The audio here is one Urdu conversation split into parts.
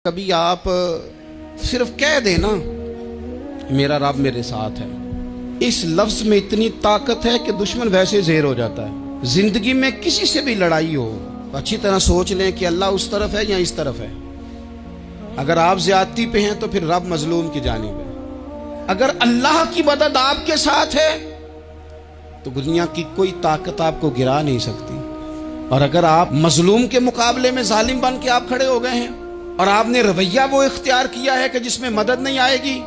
کبھی آپ صرف کہہ دینا میرا رب میرے ساتھ ہے، اس لفظ میں اتنی طاقت ہے کہ دشمن ویسے زیر ہو جاتا ہے۔ زندگی میں کسی سے بھی لڑائی ہو اچھی طرح سوچ لیں کہ اللہ اس طرف ہے یا اس طرف ہے۔ اگر آپ زیادتی پہ ہیں تو پھر رب مظلوم کی جانب ہے۔ اگر اللہ کی مدد آپ کے ساتھ ہے تو دنیا کی کوئی طاقت آپ کو گرا نہیں سکتی، اور اگر آپ مظلوم کے مقابلے میں ظالم بن کے آپ کھڑے ہو گئے ہیں اور آپ نے رویہ وہ اختیار کیا ہے کہ جس میں مدد نہیں آئے گی،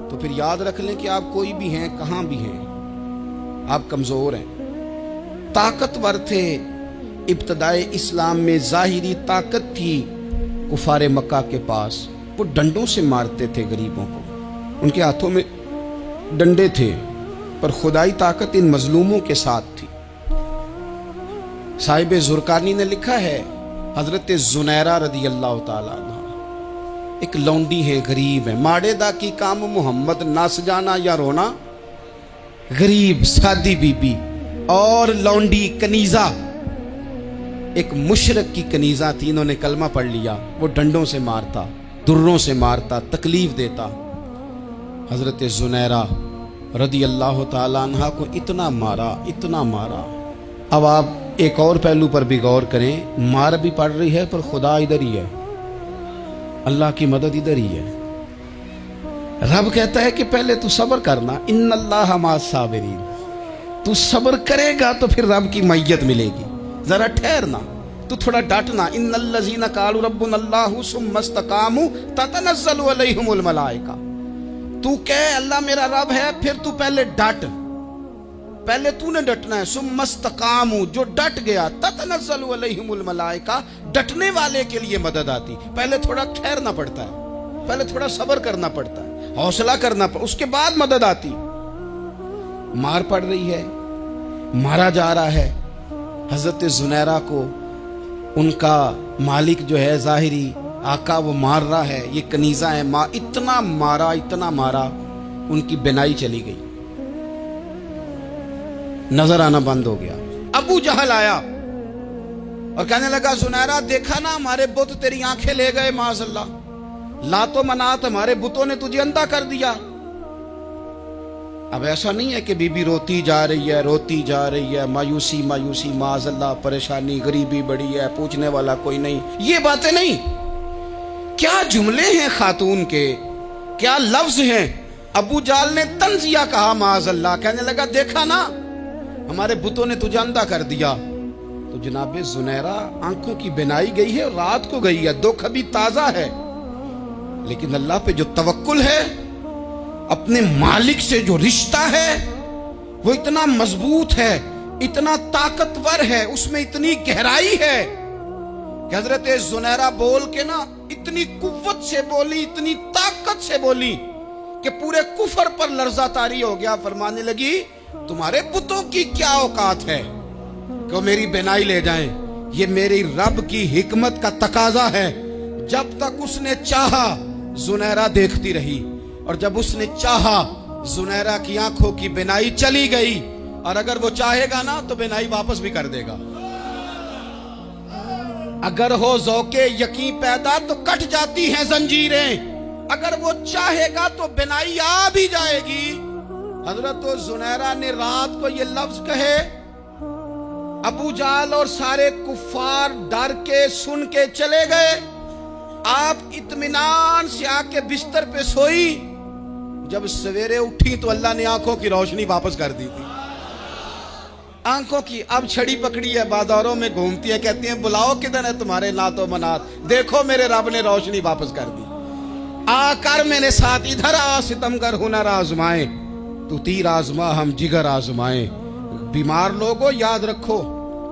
تو پھر یاد رکھ لیں کہ آپ کوئی بھی ہیں، کہاں بھی ہیں، آپ کمزور ہیں۔ طاقتور تھے ابتدائے اسلام میں، ظاہری طاقت تھی کفار مکہ کے پاس، وہ ڈنڈوں سے مارتے تھے غریبوں کو، ان کے ہاتھوں میں ڈنڈے تھے، پر خدائی طاقت ان مظلوموں کے ساتھ تھی۔ صاحب زرقانی نے لکھا ہے، حضرت زنیرہ رضی اللہ تعالیٰ عنہ ایک لونڈی ہے، غریب ہے، ماڑے دا کی کام محمد نس جانا یا رونا، غریب سادی بی بی اور لونڈی کنیزہ، ایک مشرک کی کنیزہ تھی، انہوں نے کلمہ پڑھ لیا، وہ ڈنڈوں سے مارتا، دروں سے مارتا، تکلیف دیتا۔ حضرت زنیرہ رضی اللہ تعالیٰ عنہ کو اتنا مارا، اتنا مارا۔ اب آپ ایک اور پہلو پر بھی غور کریں، مار بھی پڑ رہی ہے پر خدا ادھر ہی ہے، اللہ کی مدد ادھر ہی ہے۔ رب کہتا ہے کہ پہلے تو صبر کرنا، ان اللہ مع الصابرین، تو صبر کرے گا تو پھر رب کی معیت ملے گی، ذرا ٹھہرنا، تو تھوڑا ڈٹنا۔ ان الذین قالوا ربنا اللہ ثم استقاموا تتنزل علیہم الملائکہ، تو کہے اللہ میرا رب ہے، پھر تو پہلے ڈٹ، پہلے تو نے ڈٹنا ہے۔ ثم استقاموا، جو ڈٹ گیا، تتنزل علیہم الملائکہ، ڈٹنے والے کے لیے مدد آتی۔ پہلے تھوڑا ٹھہرنا پڑتا ہے، پہلے تھوڑا صبر کرنا پڑتا ہے، حوصلہ کرنا پڑتا، اس کے بعد مدد آتی۔ مار پڑ رہی ہے، مارا جا رہا ہے حضرت زنیرہ کو، ان کا مالک جو ہے ظاہری آقا وہ مار رہا ہے، یہ کنیزہ ہے، اتنا مارا، اتنا مارا، ان کی بینائی چلی گئی، نظر آنا بند ہو گیا۔ ابو جہل آیا اور کہنے لگا زنیرہ دیکھا نا ہمارے بت تیری آنکھیں لے گئے، معاذ اللہ، لات و منات ہمارے بتوں نے تجھے اندھا کر دیا۔ اب ایسا نہیں ہے کہ بی بی روتی جا رہی ہے، روتی جا رہی ہے، مایوسی مایوسی، معاذ اللہ، پریشانی، غریبی بڑی ہے، پوچھنے والا کوئی نہیں، یہ باتیں نہیں۔ کیا جملے ہیں خاتون کے، کیا لفظ ہیں۔ ابو جہل نے تنزیہ کہا، معاذ اللہ، کہنے لگا دیکھا نا ہمارے بتوں نے تجھے اندھا کر دیا۔ تو جناب زنیرہ آنکھوں کی بینائی گئی ہے، رات کو گئی ہے، دکھ ابھی تازہ ہے، لیکن اللہ پہ جو توکل ہے، اپنے مالک سے جو رشتہ ہے، وہ اتنا مضبوط ہے، اتنا طاقتور ہے، اس میں اتنی گہرائی ہے کہ حضرت زنیرہ بول کے نا اتنی قوت سے بولی، اتنی طاقت سے بولی کہ پورے کفر پر لرزہ طاری ہو گیا۔ فرمانے لگی تمہارے بتوں کی کیا اوقات ہے کہ وہ میری بینائی لے جائیں، یہ میری رب کی حکمت کا تقاضا ہے۔ جب تک اس نے چاہا زنیرہ دیکھتی رہی، اور جب اس نے چاہا زنیرہ کی آنکھوں کی بینائی چلی گئی، اور اگر وہ چاہے گا نا تو بینائی واپس بھی کر دے گا۔ اگر ہو ذوق یقین پیدا تو کٹ جاتی ہیں زنجیریں، اگر وہ چاہے گا تو بینائی آ بھی جائے گی۔ حضرت زنیرہ نے رات کو یہ لفظ کہے، ابو جہل اور سارے کفار ڈر کے سن کے چلے گئے، آپ اطمینان سے آ کے بستر پہ سوئی۔ جب سویرے اٹھی تو اللہ نے آنکھوں کی روشنی واپس کر دی تھی، آنکھوں کی۔ اب چھڑی پکڑی ہے، بازاروں میں گھومتی ہے، کہتی ہیں بلاؤ کدھر ہے تمہارے لات و منات، دیکھو میرے رب نے روشنی واپس کر دی۔ آ کر میرے ساتھ ادھر آ، ستمگر ہنر آزمائیں، تو تیر آزما ہم جگر آزمائیں۔ بیمار لوگوں یاد رکھو،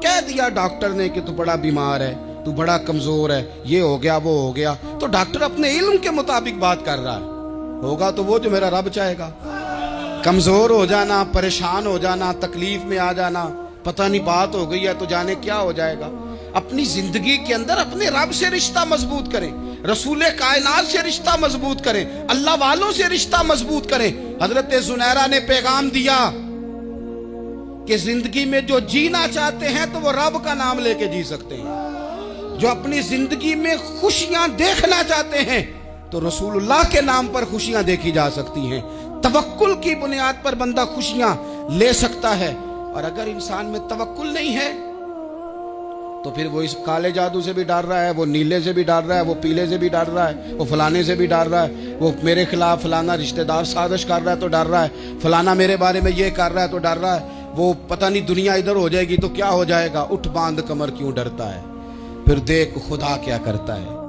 کہہ دیا ڈاکٹر نے کہ تو بڑا بیمار ہے، تو بڑا کمزور ہے، یہ ہو گیا وہ ہو گیا، تو ڈاکٹر اپنے علم کے مطابق بات کر رہا ہے، ہوگا تو وہ جو میرا رب چاہے گا۔ کمزور ہو جانا، پریشان ہو جانا، تکلیف میں آ جانا، پتہ نہیں بات ہو گئی ہے تو جانے کیا ہو جائے گا۔ اپنی زندگی کے اندر اپنے رب سے رشتہ مضبوط کریں، رسول کائنات سے رشتہ مضبوط کریں، اللہ والوں سے رشتہ مضبوط کریں۔ حضرت زنیرہ نے پیغام دیا کہ زندگی میں جو جینا چاہتے ہیں تو وہ رب کا نام لے کے جی سکتے ہیں، جو اپنی زندگی میں خوشیاں دیکھنا چاہتے ہیں تو رسول اللہ کے نام پر خوشیاں دیکھی جا سکتی ہیں. توکل کی بنیاد پر بندہ خوشیاں لے سکتا ہے. اور اگر انسان میں توکل نہیں ہے تو پھر وہ اس کالے جادو سے بھی ڈر رہا ہے, وہ نیلے سے بھی ڈر رہا ہے, وہ پیلے سے بھی ڈر رہا ہے, وہ فلانے سے بھی ڈر رہا ہے, وہ میرے خلاف فلانا رشتہ دار سازش کر رہا ہے تو ڈر رہا ہے, فلانا میرے بارے میں یہ کر رہا ہے تو ڈر رہا ہے, وہ پتہ نہیں دنیا ادھر ہو جائے گی تو کیا ہو جائے گا. اٹھ باندھ کمر کیوں ڈرتا ہے, پھر دیکھ خدا کیا کرتا ہے.